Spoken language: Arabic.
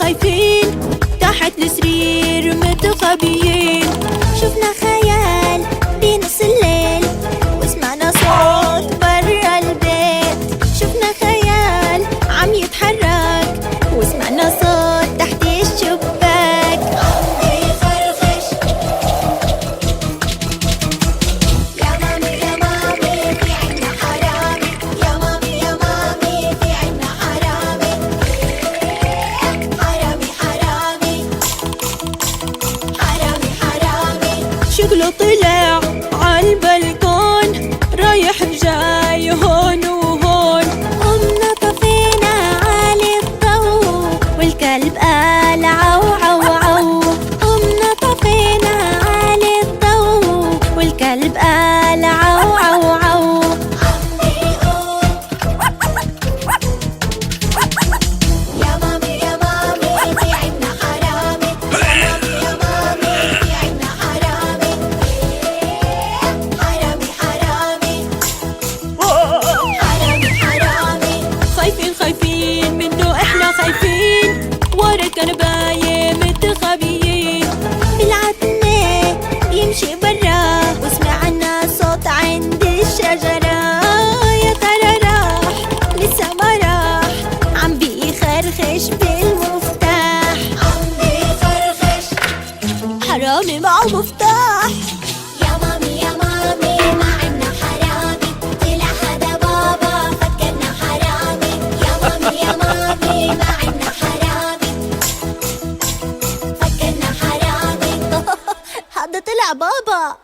خايفين تحت السرير متخبيين. شفنا خيال بنص الليل وسمعنا صوت برا البيت. شفنا خيال عم يتحرك وسمعنا صوت تحت الشباك. عم يخرخش يا مامي يا مامي في عنا حرامي. يا مامي يا مامي في عنا حرامي. حرامي حرامي حرامي حرامي. شكله طلع عالبلكون رايح جاي هون وهون. قمنا طفينا عالي الضو والكلب قال عو عو عو. قمنا طفينا عالي الضو والكلب قال عو عو عو. عمي قول يا مامي يا مامي في عنا حرامي. يا مامي يا مامي في عنا حرامي. حرامي حرامي حرامي حرامي. خايفين خايفين منه احنا خايفين ورا الكنباية متخبيين. بالعتمة يمشي برا وسمعنا صوت عند الشجرة. يا ترى راح لسه ما راح عم بيخرخش بالمفتاح. عم بيخرخش حرامي معه مفتاح. يا مامي يا مامي ما عنا حرامي. طلع هذا بابا فكرنا حرامي. يا مامي يا مامي ما عنا حرامي. فكرنا حرامي. هذا طلع بابا.